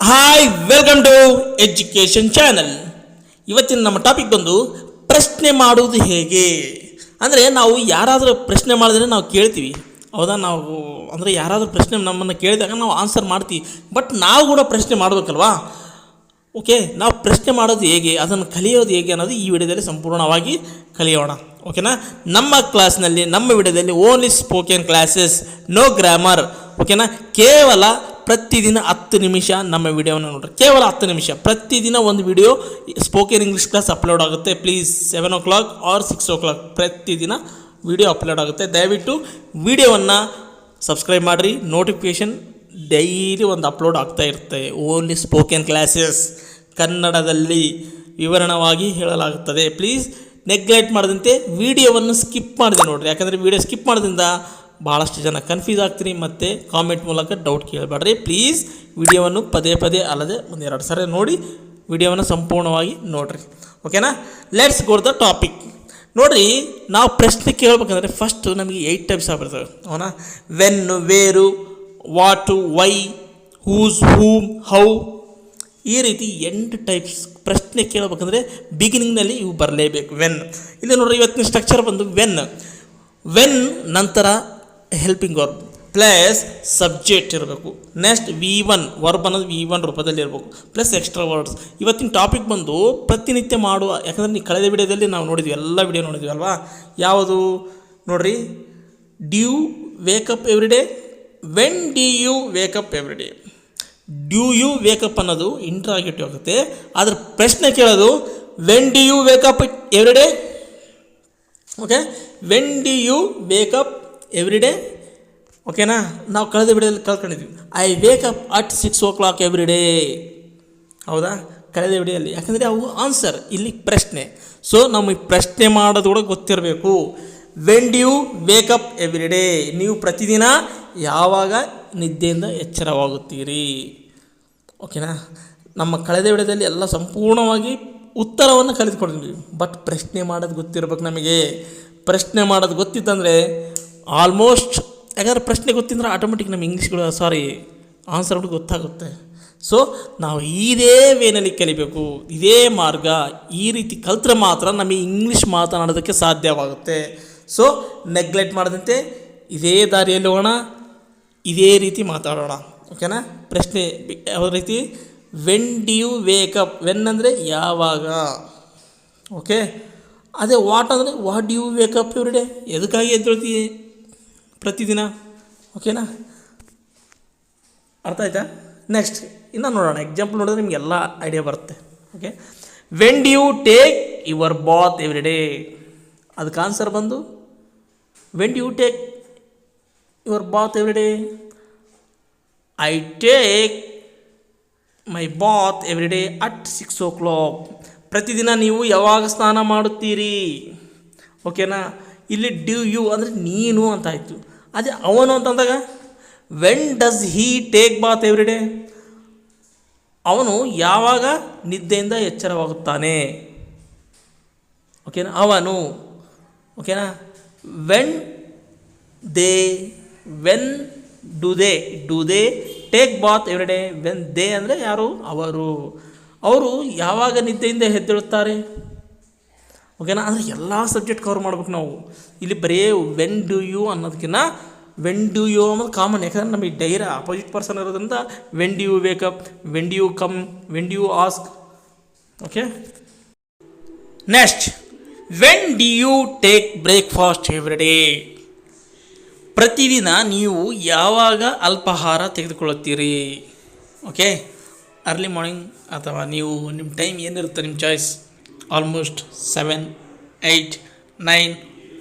Hi, welcome to education channel. ಇವತ್ತಿನ ನಮ್ಮ topic ಬಂದು ಪ್ರಶ್ನೆ ಮಾಡುವುದು ಹೇಗೆ. ಅಂದರೆ ನಾವು ಯಾರಾದರೂ ಪ್ರಶ್ನೆ ಮಾಡಿದ್ರೆ ನಾವು ಕೇಳ್ತೀವಿ, ಹೌದಾ? ನಾವು ಅಂದರೆ ಯಾರಾದರೂ ಪ್ರಶ್ನೆ ನಮ್ಮನ್ನು ಕೇಳಿದಾಗ ನಾವು ಆನ್ಸರ್ ಮಾಡ್ತೀವಿ. ಬಟ್ ನಾವು ಕೂಡ ಪ್ರಶ್ನೆ ಮಾಡಬೇಕಲ್ವಾ? ಓಕೆ, ನಾವು ಪ್ರಶ್ನೆ ಮಾಡೋದು ಹೇಗೆ, ಅದನ್ನು ಕಲಿಯೋದು ಹೇಗೆ ಅನ್ನೋದು ಈ ವಿಡಿಯೋದಲ್ಲಿ ಸಂಪೂರ್ಣವಾಗಿ ಕಲಿಯೋಣ. ಓಕೆನಾ? ನಮ್ಮ ಕ್ಲಾಸ್ನಲ್ಲಿ, ನಮ್ಮ ವಿಡಿಯೋದಲ್ಲಿ only spoken classes, no grammar. ಓಕೆನಾ? ಕೇವಲ ಪ್ರತಿದಿನ 10 ನಿಮಿಷ ನಮ್ಮ ವಿಡಿಯೋವನ್ನು ನೋಡ್ರಿ. ಕೇವಲ 10 ನಿಮಿಷ ಪ್ರತಿದಿನ ಒಂದು video spoken English class upload ಆಗುತ್ತೆ. ಪ್ಲೀಸ್ 7 o'clock ಆರ್ 6 o'clock ಪ್ರತಿದಿನ ವಿಡಿಯೋ ಅಪ್ಲೋಡ್ ಆಗುತ್ತೆ. ದಯವಿಟ್ಟು ವಿಡಿಯೋವನ್ನು ಸಬ್ಸ್ಕ್ರೈಬ್ ಮಾಡಿರಿ. ನೋಟಿಫಿಕೇಷನ್ ಡೈಲಿ ಒಂದು ಅಪ್ಲೋಡ್ ಆಗ್ತಾ ಇರುತ್ತೆ. ಓನ್ಲಿ ಸ್ಪೋಕನ್ ಕ್ಲಾಸಸ್ ಕನ್ನಡದಲ್ಲಿ ವಿವರಣವಾಗಿ ಹೇಳಲಾಗುತ್ತದೆ. ಪ್ಲೀಸ್ ನೆಗ್ಲೆಕ್ಟ್ ಮಾಡದಂತೆ ವಿಡಿಯೋವನ್ನು ಸ್ಕಿಪ್ ಮಾಡಿದೆ ನೋಡಿರಿ. ಯಾಕಂದರೆ ವಿಡಿಯೋ ಸ್ಕಿಪ್ ಮಾಡೋದ್ರಿಂದ ಭಾಳಷ್ಟು ಜನ ಕನ್ಫ್ಯೂಸ್ ಆಗ್ತೀರಿ ಮತ್ತು ಕಾಮೆಂಟ್ ಮೂಲಕ ಡೌಟ್ ಕೇಳಬೇಡ್ರಿ. ಪ್ಲೀಸ್ ವಿಡಿಯೋವನ್ನು ಪದೇ ಪದೇ ಅಲ್ಲದೆ ಒಂದು 2 ಸರಿ ನೋಡಿ ವಿಡಿಯೋವನ್ನು ಸಂಪೂರ್ಣವಾಗಿ ನೋಡಿರಿ. ಓಕೆನಾ? Let's go the topic. ನೋಡಿರಿ, ನಾವು ಪ್ರಶ್ನೆ ಕೇಳಬೇಕಂದ್ರೆ ಫಸ್ಟು ನಮಗೆ 8 ಟೈಪ್ಸ್ ಆಗಿರ್ತವೆ. ಅವನ when, where, what, why, whose, whom, how, ಈ ರೀತಿ 8 ಟೈಪ್ಸ್ ಪ್ರಶ್ನೆ ಕೇಳಬೇಕಂದ್ರೆ ಬಿಗಿನಿಂಗ್ನಲ್ಲಿ ಇವು ಬರಲೇಬೇಕು. ವೆನ್ ಇಲ್ಲಿ ನೋಡಿರಿ, ಇವತ್ತಿನ ಸ್ಟ್ರಕ್ಚರ್ ಬಂದು ವೆನ್ ನಂತರ ಹೆಲ್ಪಿಂಗ್ ವರ್ಬ್ ಪ್ಲಸ್ ಸಬ್ಜೆಕ್ಟ್ ಇರಬೇಕು. ನೆಕ್ಸ್ಟ್ V1 ವರ್ಬ್ ಅನ್ನೋದು V1 ರೂಪದಲ್ಲಿ ಇರಬೇಕು ಪ್ಲಸ್ ಎಕ್ಸ್ಟ್ರಾ ವರ್ಡ್ಸ್. ಇವತ್ತಿನ ಟಾಪಿಕ್ ಬಂದು ಪ್ರತಿನಿತ್ಯ ಮಾಡುವ, ಯಾಕಂದರೆ ನೀವು ಕಳೆದ ವಿಡಿಯೋದಲ್ಲಿ ನಾವು ನೋಡಿದ್ವಿ, ಎಲ್ಲ ವಿಡಿಯೋ ನೋಡಿದ್ವಿ ಅಲ್ವಾ? ಯಾವುದು ನೋಡಿರಿ, do wake up every day, when do you wake up every day. Do you wake up ಅನ್ನೋದು ಇಂಟ್ರಾಗೇಟಿವ್ ಆಗುತ್ತೆ. ಆದರೆ ಪ್ರಶ್ನೆ ಕೇಳೋದು when do you wake up every day. Okay, when do you wake up every day. ಓಕೆನಾ? ನಾವು ಕಳೆದ ವಿಡಿಯೋದಲ್ಲಿ ಕಲ್ತ್ಕೊಂಡಿದ್ವಿ I wake up at 6 o'clock every day. ಹೌದಾ? ಕಳೆದ ವಿಡಿಯೋದಲ್ಲಿ. ಯಾಕಂದರೆ ಅವು ಆನ್ಸರ್, ಇಲ್ಲಿ ಪ್ರಶ್ನೆ. ಸೊ ನಮಗೆ ಪ್ರಶ್ನೆ ಮಾಡೋದು ಕೂಡ ಗೊತ್ತಿರಬೇಕು. When do you wake up every day, ನೀವು ಪ್ರತಿದಿನ ಯಾವಾಗ ನಿದ್ದೆಯಿಂದ ಎಚ್ಚರವಾಗುತ್ತೀರಿ. ಓಕೆನಾ? ನಮ್ಮ ಕಳೆದ ವಿಡಿಯೋದಲ್ಲಿ ಎಲ್ಲ ಸಂಪೂರ್ಣವಾಗಿ ಉತ್ತರವನ್ನು ಕಲಿತ್ಕೊಡ್ತೀವಿ. ಬಟ್ ಪ್ರಶ್ನೆ ಮಾಡೋದು ಗೊತ್ತಿರ್ಬೇಕು ನಮಗೆ. ಪ್ರಶ್ನೆ ಮಾಡೋದು ಗೊತ್ತಿತ್ತಂದರೆ ಆಲ್ಮೋಸ್ಟ್, ಯಾಕಂದರೆ ಪ್ರಶ್ನೆ ಗೊತ್ತಿದ್ರೆ ಆಟೋಮೆಟಿಕ್ ನಮ್ಮ ಇಂಗ್ಲೀಷ್ಗಳು ಆನ್ಸರ್ಗಳು ಗೊತ್ತಾಗುತ್ತೆ. ಸೊ ನಾವು ಇದೇ ವೇನಲ್ಲಿ ಕಲಿಬೇಕು, ಇದೇ ಮಾರ್ಗ. ಈ ರೀತಿ ಕಲ್ತ್ರೆ ಮಾತ್ರ ನಮಗೆ ಇಂಗ್ಲೀಷ್ ಮಾತನಾಡೋದಕ್ಕೆ ಸಾಧ್ಯವಾಗುತ್ತೆ. ಸೊ ನೆಗ್ಲೆಕ್ಟ್ ಮಾಡದಂತೆ ಇದೇ ದಾರಿಯಲ್ಲಿ ಹೋಗೋಣ, ಇದೇ ರೀತಿ ಮಾತಾಡೋಣ. ಓಕೆನಾ? ಪ್ರಶ್ನೆ ಯಾವ ರೀತಿ, when do you wake up, when ಅಂದರೆ ಯಾವಾಗ. ಓಕೆ, ಅದೇ ವಾಟ್ ಅಂದರೆ what do you wake up every day, ಎದಕ್ಕಾಗಿ ಎದ್ದೇಳ್ತೀವಿ ಪ್ರತಿದಿನ. ಓಕೆನಾ? ಅರ್ಥ ಆಯ್ತಾ? ನೆಕ್ಸ್ಟ್ ಇನ್ನು ನೋಡೋಣ, ಎಕ್ಸಾಂಪಲ್ ನೋಡಿದ್ರೆ ನಿಮಗೆಲ್ಲ ಐಡಿಯಾ ಬರುತ್ತೆ. Okay, when do you take your bath every day, ಅದಕ್ಕೆ ಆನ್ಸರ್ ಬಂದು when do you take your bath every day. I take my bath every day at 6 o'clock. ಪ್ರತಿದಿನ ನೀವು ಯಾವಾಗ ಸ್ನಾನ ಮಾಡುತ್ತೀರಿ. ಓಕೆನಾ? ಇಲ್ಲಿ ಡ್ಯೂ ಯು ಅಂದರೆ ನೀನು ಅಂತ ಆಯಿತು. ಅದೇ ಅವನು ಅಂತಂದಾಗ when does he take Baat every day, ಅವನು ಯಾವಾಗ ನಿದ್ದೆಯಿಂದ ಎಚ್ಚರವಾಗುತ್ತಾನೆ. ಓಕೆನಾ? ಅವನು. ಓಕೆನಾ? When do they take Baat every day. When they ಅಂದರೆ ಯಾರು? ಅವರು ಯಾವಾಗ ನಿದ್ದೆಯಿಂದ ಎದ್ದೇಳುತ್ತಾರೆ. ಓಕೆನಾ? ಅಂದರೆ ಎಲ್ಲ ಸಬ್ಜೆಕ್ಟ್ ಕವರ್ ಮಾಡ್ಬೇಕು ನಾವು. ಇಲ್ಲಿ ಬರೀ ವೆನ್ ಡು ಯು ಅನ್ನೋದಕ್ಕಿಂತ ವೆನ್ ಡು ಯು ಅನ್ನೋದು ಕಾಮನ್. ಯಾಕಂದರೆ ನಮಗೆ ಡೈರ ಅಪೋಸಿಟ್ ಪರ್ಸನ್ ಇರೋದ್ರಿಂದ when do you wake up, when do you come, when do you ask. Okay, next when do you take breakfast every day. ಪ್ರತಿದಿನ ನೀವು ಯಾವಾಗ ಅಲ್ಪಾಹಾರ ತೆಗೆದುಕೊಳ್ಳುತ್ತೀರಿ. ಓಕೆ, ಅರ್ಲಿ ಮಾರ್ನಿಂಗ್ ಅಥವಾ ನೀವು ನಿಮ್ಮ ಟೈಮ್ ಏನಿರುತ್ತೆ ನಿಮ್ಮ ಚಾಯ್ಸ್. Almost 7, 8, 9,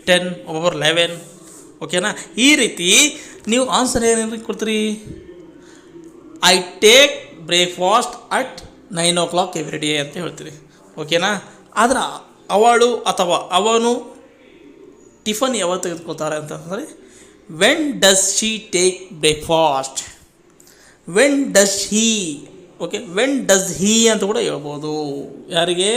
10 or 11. ಓಕೆನಾ? ಈ ರೀತಿ ನೀವು ಆನ್ಸರ್ ಏನೇನು ಕೊಡ್ತೀರಿ, I take breakfast at 9 o'clock every day ಅಂತ ಹೇಳ್ತೀರಿ. ಓಕೆನಾ? ಆದರೆ ಅವಳು ಅಥವಾ ಅವನು ಟಿಫನ್ ಯಾವಾಗ ತೆಗೆದುಕೊಳ್ತಾರೆ ಅಂತಂದರೆ when does she take breakfast, when does he. Okay, when does he ಅಂತ ಕೂಡ ಹೇಳ್ಬೋದು. ಯಾರಿಗೆ?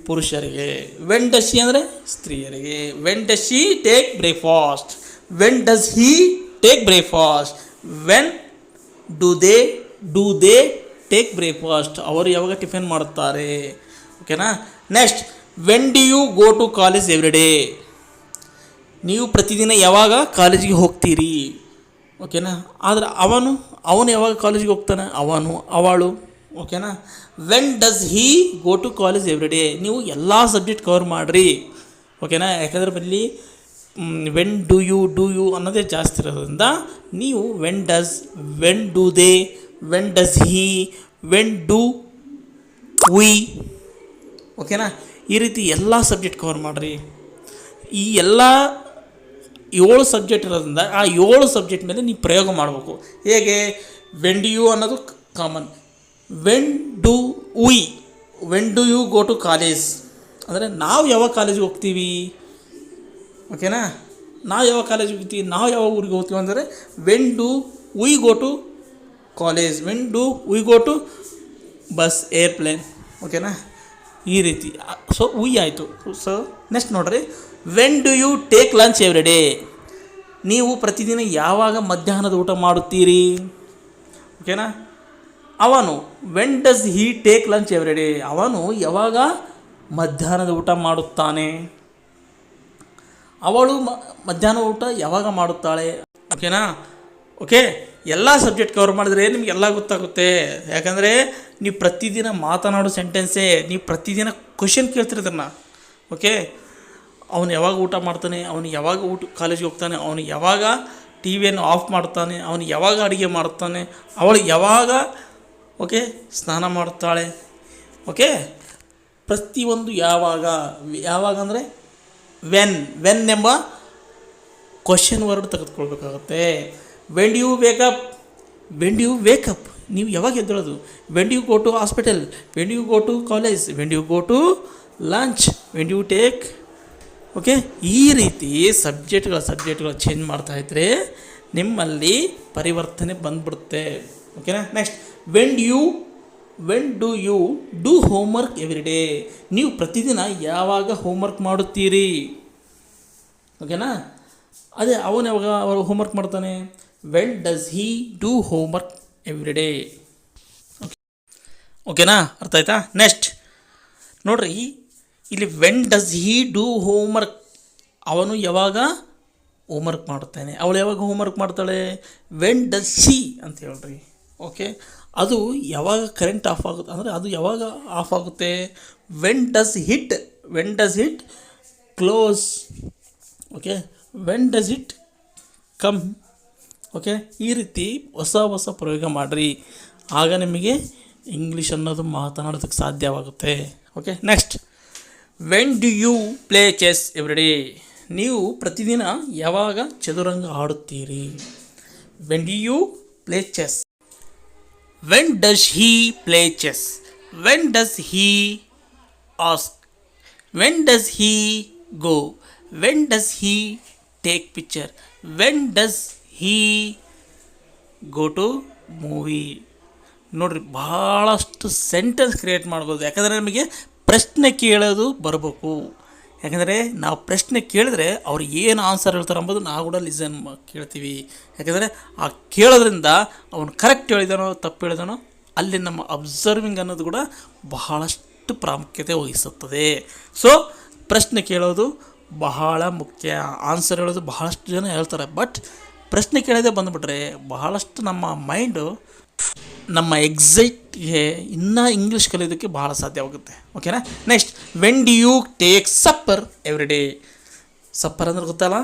ಪುರುಷರಿಗೆ. ವೆನ್ ಡಸ್ ಶಿ ಅಂದರೆ ಸ್ತ್ರೀಯರಿಗೆ. When does she take breakfast, when does he take breakfast, when do they take breakfast, ಅವರು ಯಾವಾಗ ಟಿಫಿನ್ ಮಾಡುತ್ತಾರೆ. ಓಕೆನಾ. Next, when do you go to college every day, ನೀವು ಪ್ರತಿದಿನ ಯಾವಾಗ ಕಾಲೇಜಿಗೆ ಹೋಗ್ತೀರಿ. ಓಕೆನಾ. ಆದರೆ ಅವನು ಯಾವಾಗ ಕಾಲೇಜಿಗೆ ಹೋಗ್ತಾನೆ, ಅವಳು. ಓಕೆನಾ. When does he go to college every day, ನೀವು ಎಲ್ಲ ಸಬ್ಜೆಕ್ಟ್ ಕವರ್ ಮಾಡಿರಿ. ಓಕೆನಾ. ಯಾಕಂದರೆ ಬಲ್ಲಿ ವೆನ್ ಡು ಯು ಅನ್ನೋದೇ ಜಾಸ್ತಿ ಇರೋದ್ರಿಂದ ನೀವು when does, when do they, when does Hi, when do we. ಓಕೆನಾ. ಈ ರೀತಿ ಎಲ್ಲ ಸಬ್ಜೆಕ್ಟ್ ಕವರ್ ಮಾಡಿರಿ. ಈ ಎಲ್ಲ 7 ಸಬ್ಜೆಕ್ಟ್ ಇರೋದ್ರಿಂದ ಆ 7 ಸಬ್ಜೆಕ್ಟ್ ಮೇಲೆ ನೀವು ಪ್ರಯೋಗ ಮಾಡಬೇಕು. ಹೇಗೆ? ವೆನ್ ಡು ಯು ಅನ್ನೋದು common. When do you go to college ಅಂದರೆ ನಾವು ಯಾವಾಗ ಕಾಲೇಜಿಗೆ ಹೋಗ್ತೀವಿ. ಓಕೆನಾ. ನಾವು ಯಾವಾಗ ಕಾಲೇಜಿಗೆ ಹೋಗ್ತೀವಿ, ನಾವು ಯಾವಾಗ ಊರಿಗೆ ಹೋಗ್ತೀವಿ ಅಂದರೆ when do we go to college, when do we go to bus, airplane. ಓಕೆನಾ. ಈ ರೀತಿ. ಸೊ ಆಯಿತು. ಸೊ ನೆಕ್ಸ್ಟ್ ನೋಡ್ರಿ, when do you take lunch every day, ನೀವು ಪ್ರತಿದಿನ ಯಾವಾಗ ಮಧ್ಯಾಹ್ನದ ಊಟ ಮಾಡುತ್ತೀರಿ. ಓಕೆನಾ. ಅವನು when does he take lunch every day, ಅವನು ಯಾವಾಗ ಮಧ್ಯಾಹ್ನದ ಊಟ ಮಾಡುತ್ತಾನೆ. ಅವಳು ಮಧ್ಯಾಹ್ನ ಊಟ ಯಾವಾಗ ಮಾಡುತ್ತಾಳೆ. ಓಕೆನಾ. ಓಕೆ. ಎಲ್ಲ ಸಬ್ಜೆಕ್ಟ್ ಕವರ್ ಮಾಡಿದ್ರೆ ನಿಮಗೆಲ್ಲ ಗೊತ್ತಾಗುತ್ತೆ. ಯಾಕಂದರೆ ನೀವು ಪ್ರತಿದಿನ ಮಾತನಾಡೋ ಸೆಂಟೆನ್ಸೇ, ನೀವು ಪ್ರತಿದಿನ ಕ್ವಶನ್ ಕೇಳ್ತಿರೋದನ್ನು. ಓಕೆ. ಅವನು ಯಾವಾಗ ಊಟ ಮಾಡ್ತಾನೆ, ಅವನು ಯಾವಾಗ ಕಾಲೇಜಿಗೆ ಹೋಗ್ತಾನೆ, ಅವನು ಯಾವಾಗ ಟಿ ವಿಯನ್ನು ಆಫ್ ಮಾಡ್ತಾನೆ, ಅವನು ಯಾವಾಗ ಅಡುಗೆ ಮಾಡುತ್ತಾನೆ, ಅವಳು ಯಾವಾಗ ಸ್ನಾನ ಮಾಡುತ್ತಾಳೆ. ಓಕೆ. ಪ್ರತಿಯೊಂದು ಯಾವಾಗ ಅಂದರೆ ವೆನ್ ಎಂಬ ಕ್ವಶನ್ ವರ್ಡ್ ತೆಗೆದುಕೊಳ್ಬೇಕಾಗುತ್ತೆ. ವೆನ್ ಡು ಯು ವೇಕಪ್, ನೀವು ಯಾವಾಗ ಎದ್ದೇಳೋದು. When do you go to hospital, when do you go to college, when do you go to lunch, when do you take. Okay. ಈ ರೀತಿ ಸಬ್ಜೆಕ್ಟ್ಗಳು ಚೇಂಜ್ ಮಾಡ್ತಾಯಿದ್ರೆ ನಿಮ್ಮಲ್ಲಿ ಪರಿವರ್ತನೆ ಬಂದ್ಬಿಡುತ್ತೆ. ಓಕೆನಾ. Next, when do you do homework every day, ನೀವು ಪ್ರತಿದಿನ ಯಾವಾಗ ಹೋಮ್ವರ್ಕ್ ಮಾಡುತ್ತೀರಿ. ಓಕೆನಾ. ಅದೇ ಅವನು ಯಾವಾಗ ಹೋಮ್ವರ್ಕ್ ಮಾಡ್ತಾನೆ. When does Hi do homework every day. ಓಕೆನಾ. ಅರ್ಥ ಆಯ್ತಾ. ನೆಕ್ಸ್ಟ್ ನೋಡ್ರಿ, ಇಲ್ಲಿ when does Hi do homework, ಅವನು ಯಾವಾಗ ಹೋಮ್ವರ್ಕ್ ಮಾಡುತ್ತಾನೆ, ಅವಳು ಯಾವಾಗ ಹೋಮ್ವರ್ಕ್ ಮಾಡ್ತಾಳೆ. ವೆನ್ ಡಸ್ ಶಿ ಅಂತ ಹೇಳ್ರಿ. ಓಕೆ. ಅದು ಯಾವಾಗ ಕರೆಂಟ್ ಆಫ್ ಆಗುತ್ತೆ ಅಂದರೆ ಅದು ಯಾವಾಗ ಆಫ್ ಆಗುತ್ತೆ. When does hit close. Okay. When does it come. Okay. ಈ ರೀತಿ ಹೊಸ ಪ್ರಯೋಗ ಮಾಡಿರಿ, ಆಗ ನಿಮಗೆ ಇಂಗ್ಲೀಷ್ ಅನ್ನೋದು ಮಾತನಾಡೋದಕ್ಕೆ ಸಾಧ್ಯವಾಗುತ್ತೆ. Okay. Next, when do you play chess every day, ನೀವು ಪ್ರತಿದಿನ ಯಾವಾಗ ಚದುರಂಗ ಆಡುತ್ತೀರಿ. When do you play chess. When does he play chess, when does he ask, when does he go, when does he take picture, when does he go to movie. ನೋಡಿರಿ, ಭಾಳಷ್ಟು sentence create ಮಾಡ್ಬೋದು. ಯಾಕಂದರೆ ನಮಗೆ ಪ್ರಶ್ನೆ ಕೇಳೋದು ಬರಬೇಕು. ಯಾಕಂದರೆ ನಾವು ಪ್ರಶ್ನೆ ಕೇಳಿದ್ರೆ ಅವ್ರು ಏನು ಆನ್ಸರ್ ಹೇಳ್ತಾರೆ ಅಂಬೋದು ನಾವು ಕೂಡ ಲಿಸನ್ ಕೇಳ್ತೀವಿ. ಯಾಕಂದರೆ ಆ ಕೇಳೋದ್ರಿಂದ ಅವನು ಕರೆಕ್ಟ್ ಹೇಳಿದಾನೋ ತಪ್ಪು ಹೇಳಿದಾನೋ ಅಲ್ಲಿ ನಮ್ಮ ಅಬ್ಸರ್ವಿಂಗ್ ಅನ್ನೋದು ಕೂಡ ಬಹಳಷ್ಟು ಪ್ರಾಮುಖ್ಯತೆ ವಹಿಸುತ್ತದೆ. ಸೊ ಪ್ರಶ್ನೆ ಕೇಳೋದು ಬಹಳ ಮುಖ್ಯ. ಆನ್ಸರ್ ಹೇಳೋದು ಬಹಳಷ್ಟು ಜನ ಹೇಳ್ತಾರೆ, ಬಟ್ ಪ್ರಶ್ನೆ ಕೇಳೋದೇ ಬಂದುಬಿಟ್ರೆ ಬಹಳಷ್ಟು ನಮ್ಮ ಮೈಂಡು ನಮ್ಮ ಎಕ್ಸೈಟ್ಗೆ ಇನ್ನೂ ಇಂಗ್ಲೀಷ್ ಕಲಿಯೋದಕ್ಕೆ ಭಾಳ ಸಾಧ್ಯವಾಗುತ್ತೆ. ಓಕೆನಾ. Next, when do you take supper every day. Supper ಅಂದ್ರೆ ಗೊತ್ತಲ್ಲ,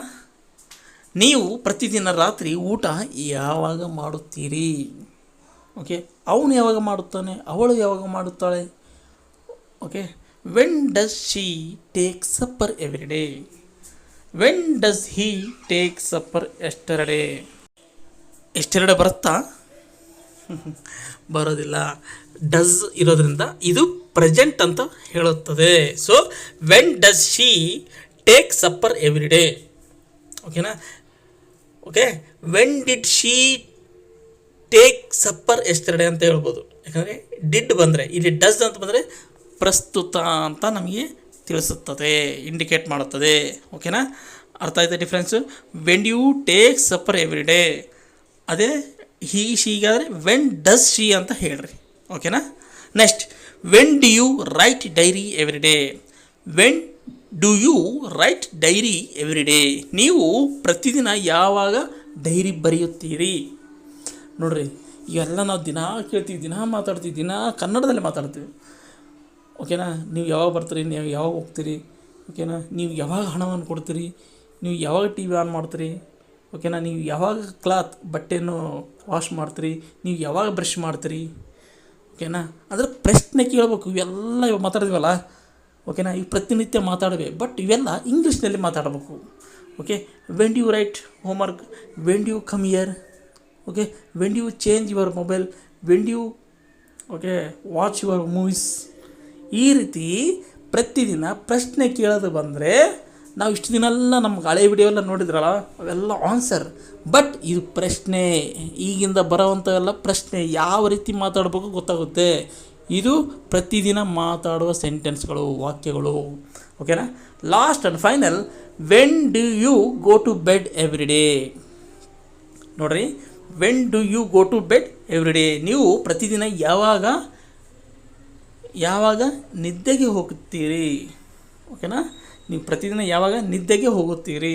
ನೀವು ಪ್ರತಿದಿನ ರಾತ್ರಿ ಊಟ ಯಾವಾಗ ಮಾಡುತ್ತೀರಿ. ಓಕೆ. ಅವನು ಯಾವಾಗ ಮಾಡುತ್ತಾನೆ, ಅವಳು ಯಾವಾಗ ಮಾಡುತ್ತಾಳೆ. Okay. When does she take supper every day, when does he take supper yesterday. Yesterday ಬರುತ್ತಾ? ಬರೋದಿಲ್ಲ. ಡಸ್ ಇರೋದ್ರಿಂದ ಇದು ಪ್ರೆಸೆಂಟ್ ಅಂತ ಹೇಳುತ್ತದೆ. So when does she take supper every day. ಓಕೆನಾ. Okay. When did she take supper yesterday ಅಂತ ಹೇಳ್ಬೋದು. ಯಾಕಂದರೆ ಡಿಡ್ ಬಂದರೆ, ಇಲ್ಲಿ ಡಸ್ ಅಂತ ಬಂದರೆ ಪ್ರಸ್ತುತ ಅಂತ ನಮಗೆ ತಿಳಿಸುತ್ತದೆ, ಇಂಡಿಕೇಟ್ ಮಾಡುತ್ತದೆ. ಓಕೆನಾ. ಅರ್ಥ ಆಯ್ತಾ difference. When you take supper every day, ಅದೇ ಹೀ ಶೀಗಾದರೆ ವೆನ್ ಡಸ್ ಶಿ ಅಂತ ಹೇಳ್ರಿ. ಓಕೆನಾ. Next, when do you write diary every day. When do you write diary every day. ನೀವು ಪ್ರತಿದಿನ ಯಾವಾಗ ಡೈರಿ ಬರೆಯುತ್ತೀರಿ? ನೋಡ್ರಿ, ಇವೆಲ್ಲ ನಾವು ದಿನ ಕೇಳ್ತೀವಿ, ದಿನ ಮಾತಾಡ್ತೀವಿ, ದಿನ ಕನ್ನಡದಲ್ಲೇ ಮಾತಾಡ್ತೀವಿ. ಓಕೆನಾ. ನೀವು ಯಾವಾಗ ಬರ್ತೀರಿ, ನೀವು ಯಾವಾಗ ಹೋಗ್ತೀರಿ, ಓಕೆನಾ. ನೀವು ಯಾವಾಗ ಹಣವನ್ನು ಕೊಡ್ತೀರಿ, ನೀವು ಯಾವಾಗ ಟಿ ವಿ ಆನ್ ಮಾಡ್ತೀರಿ, ಓಕೆನಾ. ನೀವು ಯಾವಾಗ ಬಟ್ಟೆಯನ್ನು ವಾಶ್ ಮಾಡ್ತೀರಿ, ನೀವು ಯಾವಾಗ ಬ್ರಷ್ ಮಾಡ್ತೀರಿ, ಓಕೆನಾ. ಅಂದರೆ ಪ್ರಶ್ನೆ ಕೇಳಬೇಕು. ಇವೆಲ್ಲ ಇವಾಗ ಮಾತಾಡಿದ್ವಲ್ಲ, ಓಕೆನಾ. ಇವು ಪ್ರತಿನಿತ್ಯ ಮಾತಾಡಬೇಕು, ಬಟ್ ಇವೆಲ್ಲ ಇಂಗ್ಲೀಷ್ನಲ್ಲಿ ಮಾತಾಡಬೇಕು. Okay. When do you write homework, when do you come here, okay. When do you change your mobile, when do you okay watch your movies. ಈ ರೀತಿ ಪ್ರತಿದಿನ ಪ್ರಶ್ನೆ ಕೇಳೋದು ಬಂದರೆ, ನಾವು ಇಷ್ಟು ದಿನ ಎಲ್ಲ ನಮ್ಗೆ ಹಳೆ ವಿಡಿಯೋ ಎಲ್ಲ ನೋಡಿದ್ರಲ್ಲ, ಅವೆಲ್ಲ ಆನ್ಸರ್. ಬಟ್ ಇದು ಪ್ರಶ್ನೆ, ಈಗಿಂದ ಬರೋವಂಥವೆಲ್ಲ ಪ್ರಶ್ನೆ. ಯಾವ ರೀತಿ ಮಾತಾಡಬೇಕು ಗೊತ್ತಾಗುತ್ತೆ. ಇದು ಪ್ರತಿದಿನ ಮಾತಾಡುವ ಸೆಂಟೆನ್ಸ್ಗಳು, ವಾಕ್ಯಗಳು, ಓಕೆನಾ. Last and final, when do you go to bed every day. ನೋಡಿರಿ, when do you go to bed every day. ನೀವು ಪ್ರತಿದಿನ ಯಾವಾಗ ನಿದ್ದೆಗೆ ಹೋಗುತ್ತೀರಿ, ಓಕೆನಾ. ನೀವು ಪ್ರತಿದಿನ ಯಾವಾಗ ನಿದ್ದೆಗೆ ಹೋಗುತ್ತೀರಿ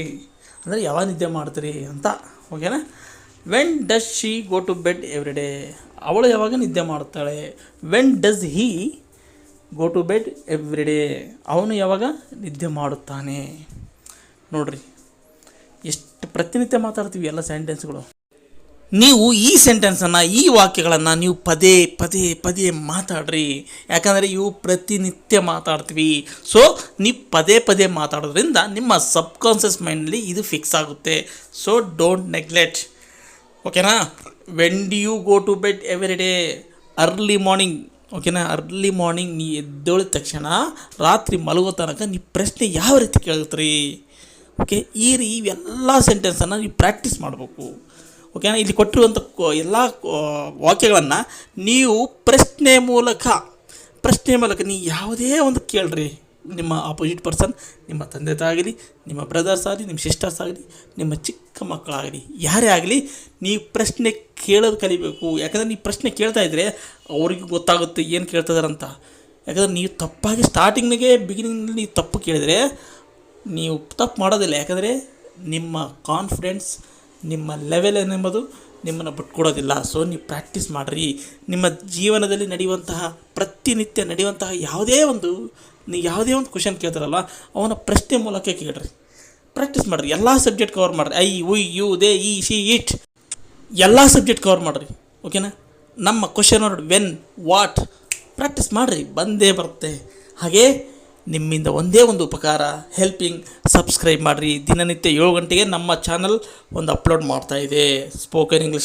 ಅಂದರೆ ಯಾವಾಗ ನಿದ್ದೆ ಮಾಡ್ತೀರಿ ಅಂತ, ಓಕೆನಾ. When does she go to bed every day. ಅವಳು ಯಾವಾಗ ನಿದ್ದೆ ಮಾಡ್ತಾಳೆ. When does he go to bed every day. ಅವನು ಯಾವಾಗ ನಿದ್ದೆ ಮಾಡುತ್ತಾನೆ. ನೋಡಿರಿ, ಎಷ್ಟು ಪ್ರತಿನಿತ್ಯ ಮಾತಾಡ್ತೀವಿ ಎಲ್ಲ ಸೆಂಟೆನ್ಸ್ಗಳು. ನೀವು ಈ ಸೆಂಟೆನ್ಸನ್ನು, ಈ ವಾಕ್ಯಗಳನ್ನು ನೀವು ಪದೇ ಪದೇ ಪದೇ ಮಾತಾಡ್ರಿ. ಯಾಕಂದರೆ ಇವು ಪ್ರತಿನಿತ್ಯ ಮಾತಾಡ್ತೀವಿ. ಸೊ ನೀವು ಪದೇ ಪದೇ ಮಾತಾಡೋದ್ರಿಂದ ನಿಮ್ಮ ಸಬ್ಕಾನ್ಷಿಯಸ್ ಮೈಂಡಲ್ಲಿ ಇದು ಫಿಕ್ಸ್ ಆಗುತ್ತೆ. ಸೊ ಡೋಂಟ್ ನೆಗ್ಲೆಕ್ಟ್, ಓಕೆನಾ. When do you go to bed every day. Early morning, ಓಕೆನಾ. ಅರ್ಲಿ ಮಾರ್ನಿಂಗ್ ನೀ ಎದ್ದೇಳಿದ ತಕ್ಷಣ ರಾತ್ರಿ ಮಲಗೋ ತನಕ ನೀವು ಪ್ರಶ್ನೆ ಯಾವ ರೀತಿ ಕೇಳ್ತೀರಿ, ಓಕೆ. ಇವೆಲ್ಲ ಸೆಂಟೆನ್ಸನ್ನು ನೀವು ಪ್ರಾಕ್ಟೀಸ್ ಮಾಡಬೇಕು, ಓಕೆನಾ. ಇಲ್ಲಿ ಕೊಟ್ಟಿರುವಂಥ ಎಲ್ಲ ವಾಕ್ಯಗಳನ್ನು ನೀವು ಪ್ರಶ್ನೆ ಮೂಲಕ ನೀವು ಯಾವುದೇ ಒಂದು ಕೇಳ್ರಿ. ನಿಮ್ಮ ಆಪೋಸಿಟ್ ಪರ್ಸನ್, ನಿಮ್ಮ ತಂದೆ ತಾಯಿ ಆಗಲಿ, ನಿಮ್ಮ ಬ್ರದರ್ಸ್ ಆಗಲಿ, ನಿಮ್ಮ ಸಿಸ್ಟರ್ಸ್ ಆಗಲಿ, ನಿಮ್ಮ ಚಿಕ್ಕ ಮಕ್ಕಳಾಗಲಿ, ಯಾರೇ ಆಗಲಿ, ನೀವು ಪ್ರಶ್ನೆ ಕೇಳೋದು ಕಲಿಬೇಕು. ಯಾಕಂದರೆ ನೀವು ಪ್ರಶ್ನೆ ಕೇಳ್ತಾ ಇದ್ದರೆ ಅವ್ರಿಗೆ ಗೊತ್ತಾಗುತ್ತೆ ಏನು ಕೇಳ್ತಿದಾರಂತ. ಯಾಕಂದರೆ ನೀವು ತಪ್ಪಾಗಿ ಬಿಗಿನಿಂಗ್ನಲ್ಲಿ ನೀವು ತಪ್ಪು ಕೇಳಿದರೆ ನೀವು ತಪ್ಪು ಮಾಡೋದಿಲ್ಲ. ಯಾಕಂದರೆ ನಿಮ್ಮ ಕಾನ್ಫಿಡೆನ್ಸ್, ನಿಮ್ಮ ಲೆವೆಲ್ ಏನೆಂಬುದು ನಿಮ್ಮನ್ನು ಬಿಟ್ಕೊಡೋದಿಲ್ಲ. ಸೊ ನೀವು ಪ್ರಾಕ್ಟೀಸ್ ಮಾಡಿರಿ. ನಿಮ್ಮ ಜೀವನದಲ್ಲಿ ಪ್ರತಿನಿತ್ಯ ನಡೆಯುವಂತಹ ಯಾವುದೇ ಒಂದು ಕ್ವಶನ್ ಕೇಳ್ತಾರಲ್ಲ, ಅವನ ಪ್ರಶ್ನೆ ಮೂಲಕ ಕೇಳ್ರಿ. ಪ್ರಾಕ್ಟೀಸ್ ಮಾಡಿರಿ. ಎಲ್ಲ ಸಬ್ಜೆಕ್ಟ್ ಕವರ್ ಮಾಡಿರಿ. ಐ, ಉಯ್, ಯು, ದೇ, ಈ, ಶಿ, ಇಟ್ ಎಲ್ಲ ಸಬ್ಜೆಕ್ಟ್ ಕವರ್ ಮಾಡಿರಿ, ಓಕೆನಾ. ನಮ್ಮ ಕ್ವಶನ್ ನೋಡಿ, ವೆನ್, ವಾಟ್ ಪ್ರಾಕ್ಟೀಸ್ ಮಾಡಿರಿ, ಬಂದೇ ಬರುತ್ತೆ. ಹಾಗೇ ನಿಮ್ಮಿಂದ ಒಂದೇ ಒಂದು ಉಪಕಾರ, ಹೆಲ್ಪಿಂಗ್ ಸಬ್ಸ್ಕ್ರೈಬ್ ಮಾಡಿರಿ. ದಿನನಿತ್ಯ 7 ಗಂಟೆಗೆ ನಮ್ಮ ಚಾನಲ್ ಒಂದು ಅಪ್ಲೋಡ್ ಮಾಡ್ತಾಯಿದೆ, ಸ್ಪೋಕನ್ ಇಂಗ್ಲೀಷ್